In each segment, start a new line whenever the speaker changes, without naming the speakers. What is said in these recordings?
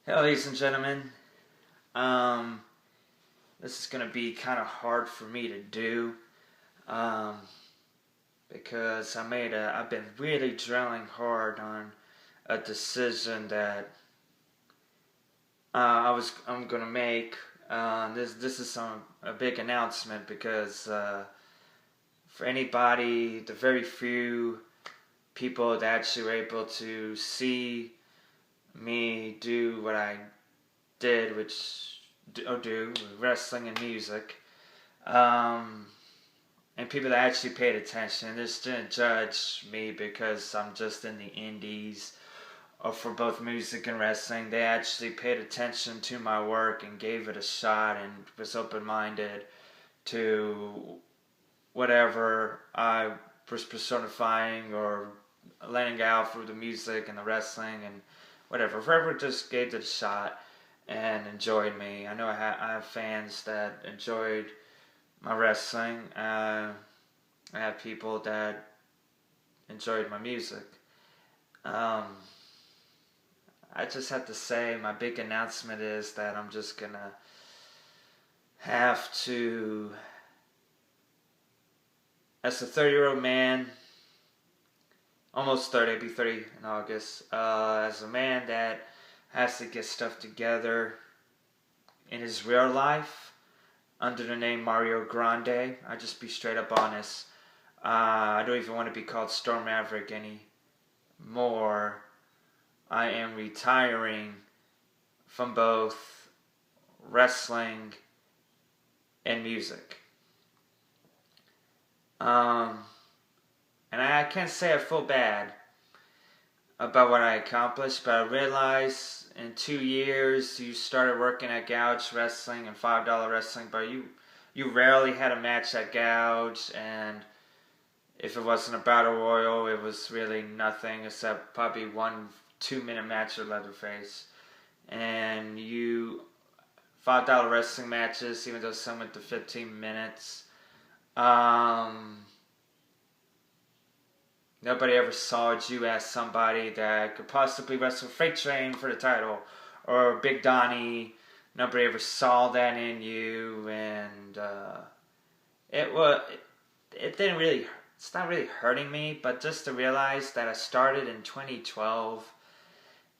Hello, ladies and gentlemen. Um, this is gonna be kind of hard for me to do, um, because I've been really drilling hard on a decision that I'm gonna make. This is a big announcement because for anybody, the very few people that actually were able to see me do what I did, which do wrestling and music, um, and people that actually paid attention. Just didn't judge me because I'm just in the indies or for both music and wrestling. They actually paid attention to my work and gave it a shot and was open minded to whatever I was personifying or laying out for the music and the wrestling and whatever. Whoever just gave it a shot and enjoyed me. I know I have fans that enjoyed my wrestling. I have people that enjoyed my music. Um, I just have to say, my big announcement is that I'm just gonna have to, as a 30-year-old man, almost 30, I'll be 30 in August, as a man that has to get stuff together in his real life under the name Mario Grande. I just be straight up honest. I don't even want to be called Storm Maverick anymore. I am retiring from both wrestling and music. Um, and I can't say I feel bad about what I accomplished, but I realized in 2 years you started working at Gouge Wrestling and $5 Wrestling, but you rarely had a match at Gouge, and if it wasn't a battle royal, it was really nothing except probably 1 2 minute match with Leatherface. And you $5 wrestling matches, even though some went to 15 minutes. Um, Nobody ever saw you as somebody that could possibly wrestle Freight Train for the title or Big Donnie. Nobody ever saw that in you, and it was it didn't really. It's not really hurting me, but just to realize that I started in 2012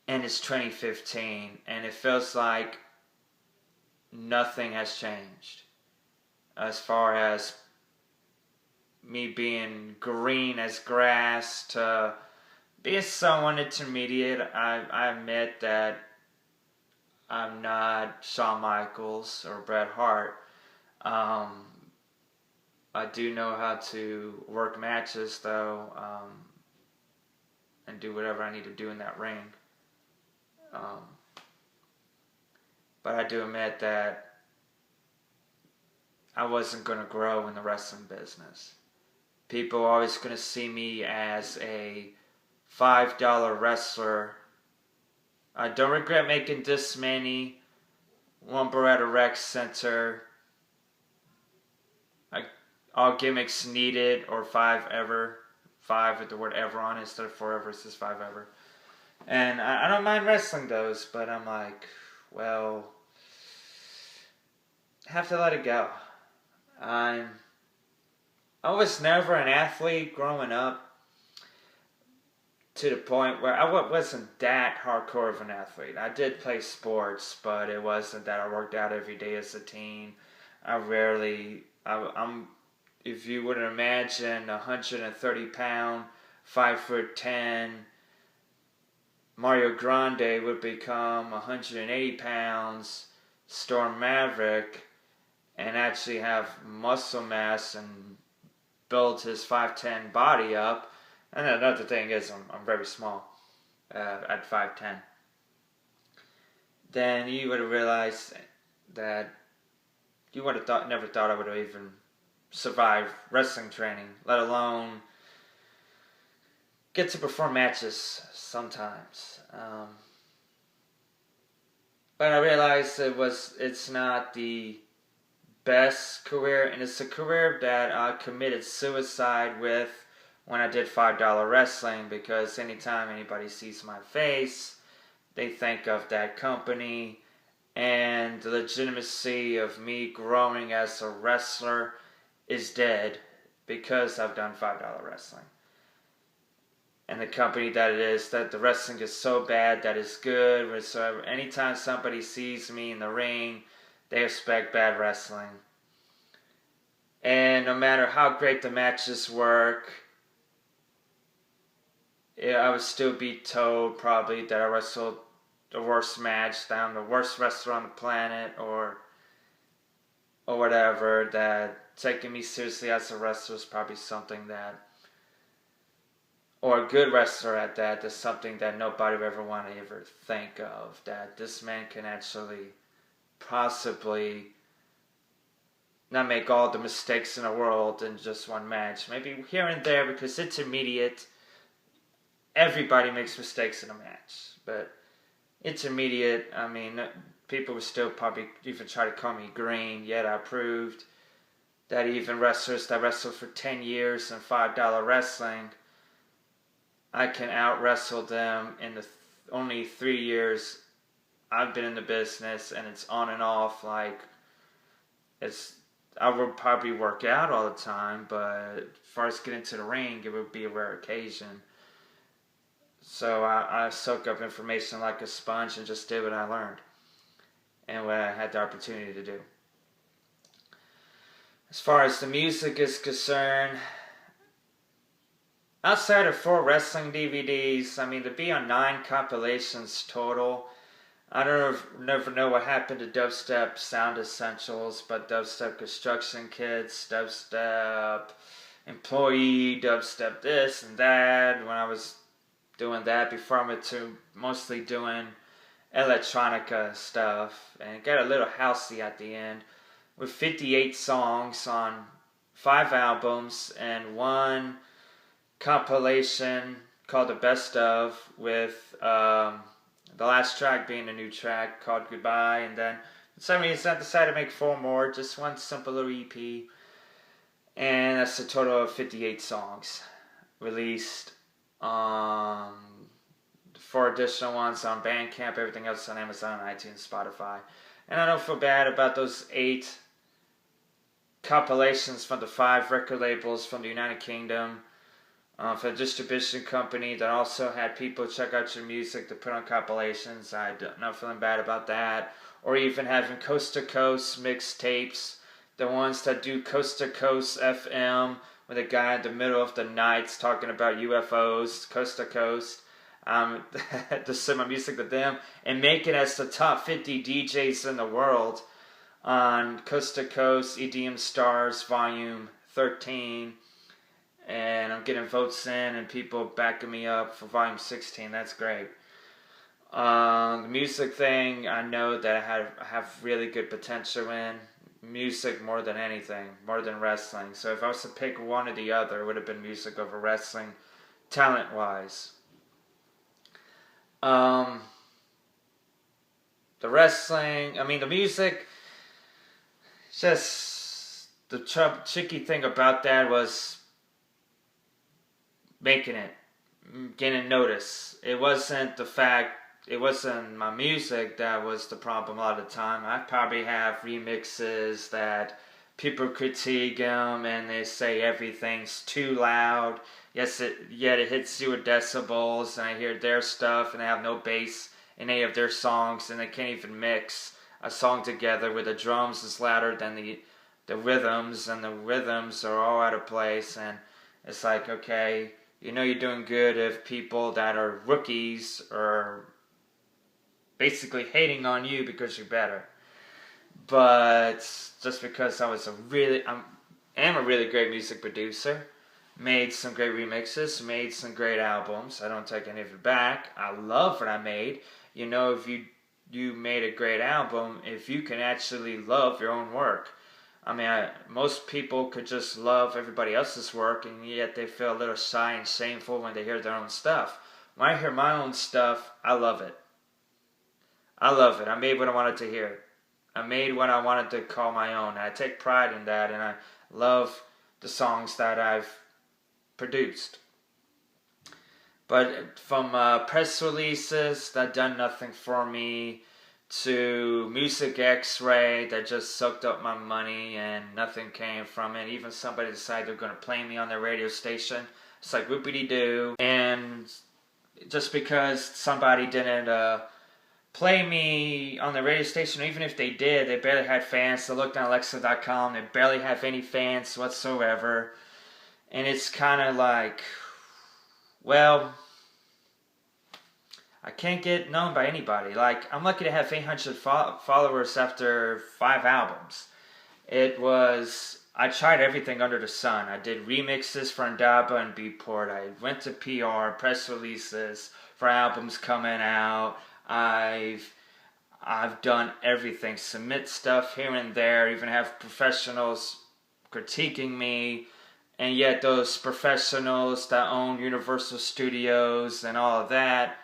and it's 2015, and it feels like nothing has changed as far as me being green as grass to being somewhat intermediate. I admit that I'm not Shawn Michaels or Bret Hart. Um, I do know how to work matches though, and do whatever I need to do in that ring. Um, but I do admit that I wasn't going to grow in the wrestling business. People are always going to see me as a $5 wrestler. I don't regret making this many. One Beretta Rec Center. All gimmicks needed, or five ever. Five with the word ever on it instead of forever. It says five ever. And I don't mind wrestling those, but I'm like, well, I have to let it go. I was never an athlete growing up, to the point where I wasn't that hardcore of an athlete. I did play sports, but it wasn't that I worked out every day as a teen. I'm, if you would imagine, 130 pound, 5'10", Mario Grande would become 180 pounds, Storm Maverick, and actually have muscle mass and build his 5'10" body up. And another thing is, I'm very small at 5'10". Then you would have realized that you would have never thought I would have even survived wrestling training, let alone get to perform matches sometimes. But I realized it's not the best career, and it's a career that I committed suicide with when I did $5 wrestling, because anytime anybody sees my face, they think of that company, and the legitimacy of me growing as a wrestler is dead because I've done $5 wrestling. And the company that it is, that the wrestling is so bad that it's good. Whatsoever. Anytime somebody sees me in the ring, they expect bad wrestling. And no matter how great the matches work, I would still be told probably that I wrestled the worst match, that I'm the worst wrestler on the planet, or whatever, that taking me seriously as a wrestler is probably something that, or a good wrestler at that, is something that nobody would ever want to ever think of, that this man can actually possibly not make all the mistakes in the world in just one match. Maybe here and there, because intermediate, everybody makes mistakes in a match. But intermediate, I mean, people would still probably even try to call me green, yet I proved that even wrestlers that wrestled for 10 years in $5 wrestling, I can out-wrestle them in the only 3 years I've been in the business, and it's on and off. Like, I would probably work out all the time, but as far as getting to the ring, it would be a rare occasion. So I soak up information like a sponge and just did what I learned and what I had the opportunity to do. As far as the music is concerned, outside of 4 wrestling DVDs, I mean, to be on 9 compilations total, I never know what happened to Dubstep Sound Essentials, but Dubstep Construction Kits, Dubstep Employee, Dubstep this and that. When I was doing that, before I went to mostly doing electronica stuff, and it got a little housey at the end, with 58 songs on 5 albums and 1 compilation called The Best Of, with the last track being a new track called Goodbye, and then for some reason I decided to make 4 more, just one simple little EP, and that's a total of 58 songs released. 4 additional ones on Bandcamp, everything else on Amazon, iTunes, Spotify. And I don't feel bad about those 8 compilations from the 5 record labels from the United Kingdom, for a distribution company that also had people check out your music to put on compilations. I'm not feeling bad about that. Or even having Coast to Coast mixtapes, the ones that do Coast to Coast FM, with a guy in the middle of the nights talking about UFOs, Coast to Coast. To send my music to them and make it as the top 50 DJs in the world on Coast to Coast EDM Stars Volume 13. And I'm getting votes in and people backing me up for Volume 16. That's great. The music thing, I know that I have really good potential in. Music more than anything, more than wrestling. So if I was to pick one or the other, it would have been music over wrestling, talent-wise. The wrestling, I mean, the music, just the tricky thing about that was making it, getting notice. It wasn't my music that was the problem a lot of the time. I probably have remixes that people critique them and they say everything's too loud. Yet it hits 0 decibels, and I hear their stuff and they have no bass in any of their songs, and they can't even mix a song together where the drums is louder than the rhythms, and the rhythms are all out of place. And it's like, okay, you know you're doing good if people that are rookies are basically hating on you because you're better. But just because I am a really great music producer, made some great remixes, made some great albums. I don't take any of it back. I love what I made. You know, if you made a great album, if you can actually love your own work. I mean, most people could just love everybody else's work, and yet they feel a little shy and shameful when they hear their own stuff. When I hear my own stuff, I love it. I love it. I made what I wanted to hear. I made what I wanted to call my own. I take pride in that, and I love the songs that I've produced. But from press releases that done nothing for me, to Music X-Ray that just sucked up my money and nothing came from it. Even somebody decided they're going to play me on their radio station. It's like whoopity-doo. And just because somebody didn't play me on the radio station, or even if they did, they barely had fans. I looked on Alexa.com, they barely have any fans whatsoever. And it's kind of like, well, I can't get known by anybody. Like, I'm lucky to have 800 followers after 5 albums. I tried everything under the sun. I did remixes for Ndaba and Beatport. I went to PR, press releases for albums coming out. I've done everything. Submit stuff here and there. Even have professionals critiquing me. And yet those professionals that own Universal Studios and all of that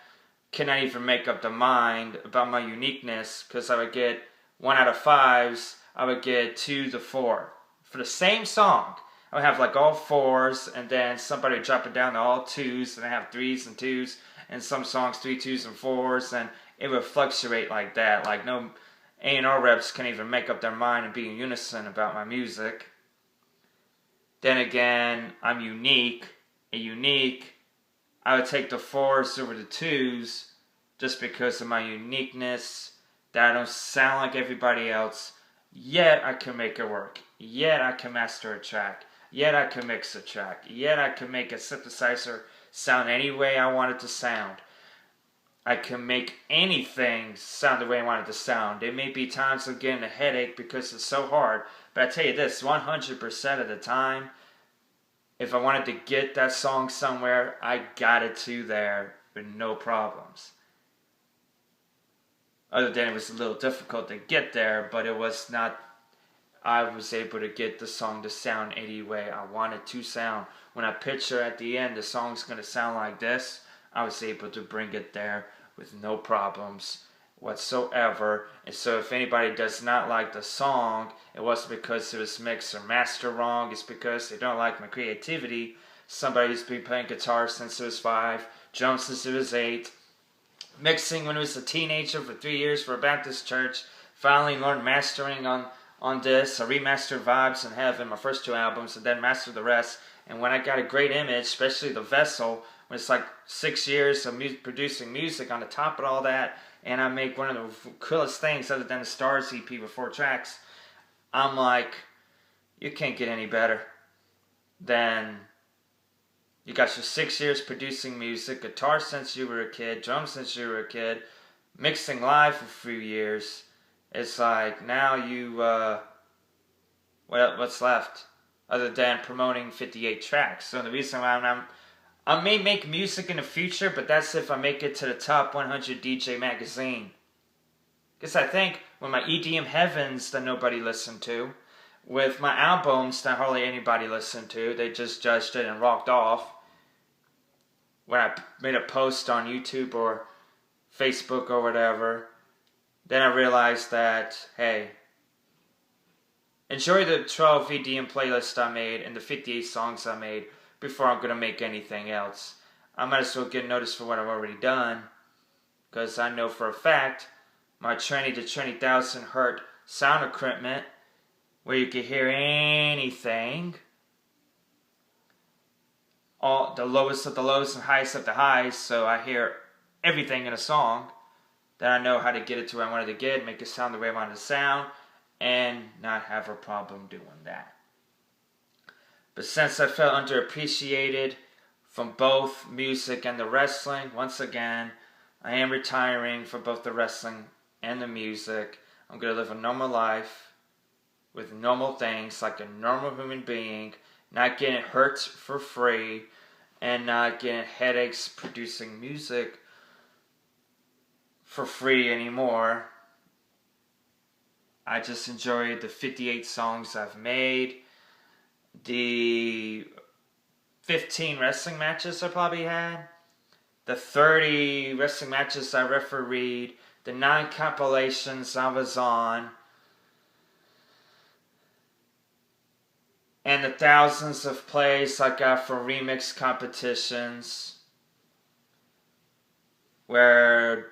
cannot even make up their mind about my uniqueness, because I would get 1 out of 5s, I would get 2 to 4. For the same song, I would have like all 4s, and then somebody would drop it down to all 2s, and I have 3s and 2s, and some songs 3 2s and 4s, and it would fluctuate like that. Like no A&R reps can even make up their mind and be in unison about my music. Then again, I'm unique, I would take the 4s over the 2s just because of my uniqueness, that I don't sound like everybody else, yet I can make it work, yet I can master a track, yet I can mix a track, yet I can make a synthesizer sound any way I want it to sound. I can make anything sound the way I want it to sound. There may be times I'm getting a headache because it's so hard, but I tell you this, 100% of the time, if I wanted to get that song somewhere, I got it to there with no problems. Other than it was a little difficult to get there, but it was not, I was able to get the song to sound any way I wanted to sound. When I picture at the end the song's going to sound like this, I was able to bring it there with no problems whatsoever. And so if anybody does not like the song, it wasn't because it was mixed or mastered wrong, it's because they don't like my creativity. Somebody who's been playing guitar since he was 5, drums since he was 8, mixing when he was a teenager for 3 years for a Baptist church, finally learned mastering on this. I remastered Vibes in Heaven, my first 2 albums, and then mastered the rest. And when I got a great image, especially the Vessel, when it's like 6 years of producing music on the top of all that, and I make one of the coolest things other than the Stars EP with 4 tracks, I'm like, you can't get any better than you got your 6 years producing music, guitar since you were a kid, drums since you were a kid, mixing live for 3 years. It's like, now you, what's left other than promoting 58 tracks? So the reason why I may make music in the future, but that's if I make it to the top 100 DJ magazine. Because I think with my EDM Heavens that nobody listened to, with my albums that hardly anybody listened to, they just judged it and rocked off. When I made a post on YouTube or Facebook or whatever, then I realized that, hey, enjoy the 12 EDM playlists I made and the 58 songs I made before I'm going to make anything else. I might as well get noticed for what I've already done, because I know for a fact my 20 to 20,000 hertz sound equipment, where you can hear anything, all the lowest of the lows and highest of the highs, so I hear everything in a song, then I know how to get it to where I wanted to get, make it sound the way I wanted to sound, and not have a problem doing that. But since I felt underappreciated from both music and the wrestling, once again, I am retiring from both the wrestling and the music. I'm going to live a normal life with normal things like a normal human being, not getting hurt for free, and not getting headaches producing music for free anymore. I just enjoy the 58 songs I've made, the 15 wrestling matches I probably had, the 30 wrestling matches I refereed, the 9 compilations I was on, and the thousands of plays I got for remix competitions, where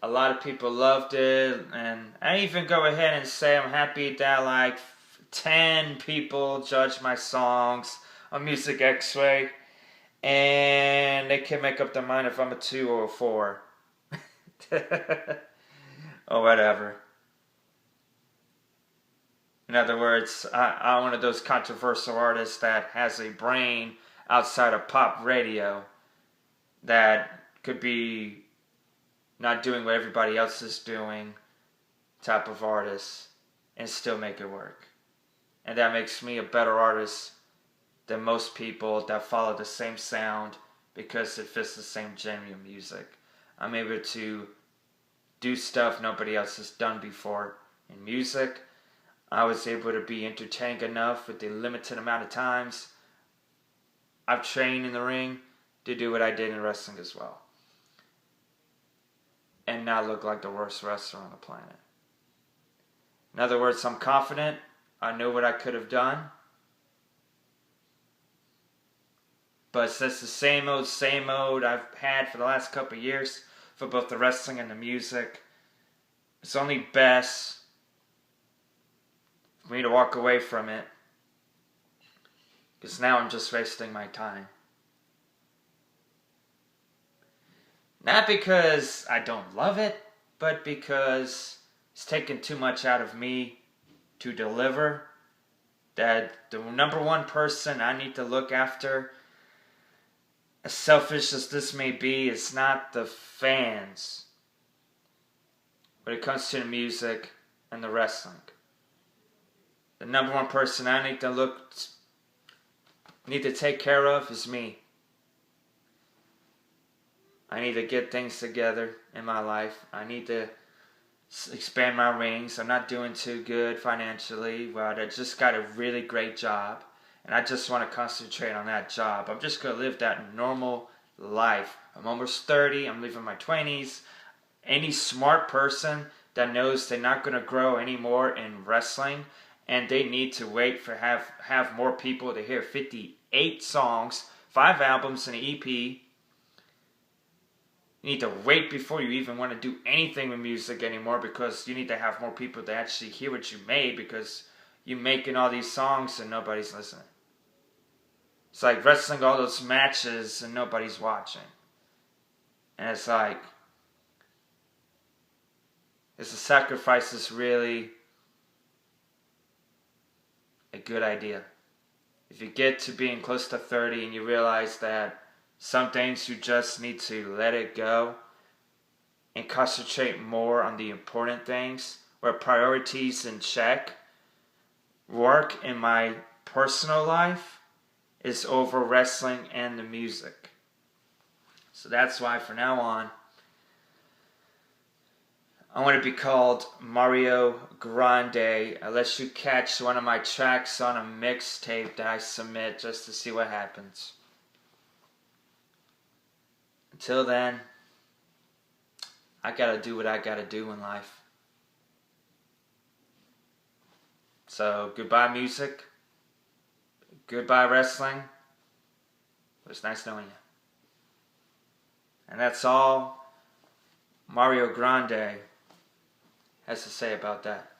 a lot of people loved it, and I even go ahead and say I'm happy that like 10 people judge my songs on Music X-Ray, and they can make up their mind if I'm a 2 or a 4. Or whatever. In other words, I'm one of those controversial artists that has a brain outside of pop radio that could be not doing what everybody else is doing type of artist and still make it work. And that makes me a better artist than most people that follow the same sound because it fits the same genre of music. I'm able to do stuff nobody else has done before in music. I was able to be entertaining enough with the limited amount of times I've trained in the ring to do what I did in wrestling as well. And not look like the worst wrestler on the planet. In other words, I'm confident. I know what I could have done. But it's just the same old I've had for the last couple of years for both the wrestling and the music. It's only best for me to walk away from it, because now I'm just wasting my time. Not because I don't love it, but because it's taken too much out of me to deliver. That the number one person I need to look after, as selfish as this may be, is not the fans when it comes to the music and the wrestling. The number one person I need to take care of is me. I need to get things together in my life. I need to expand my rings. I'm not doing too good financially, but I just got a really great job, and I just want to concentrate on that job. I'm just going to live that normal life. I'm almost 30. I'm living my 20s. Any smart person that knows they're not going to grow anymore in wrestling, and they need to wait for have more people to hear 58 songs, 5 albums, and an EP. You need to wait before you even want to do anything with music anymore, because you need to have more people to actually hear what you made, because you're making all these songs and nobody's listening. It's like wrestling all those matches and nobody's watching. And it's like, is the sacrifice really a good idea? If you get to being close to 30 and you realize that some things you just need to let it go and concentrate more on the important things, where priorities in check. Work in my personal life is over wrestling and the music. So that's why from now on, I want to be called Mario Grande, unless you catch one of my tracks on a mixtape that I submit just to see what happens. Until then, I gotta do what I gotta do in life. So, goodbye music. Goodbye wrestling. It was nice knowing you. And that's all Mario Grande has to say about that.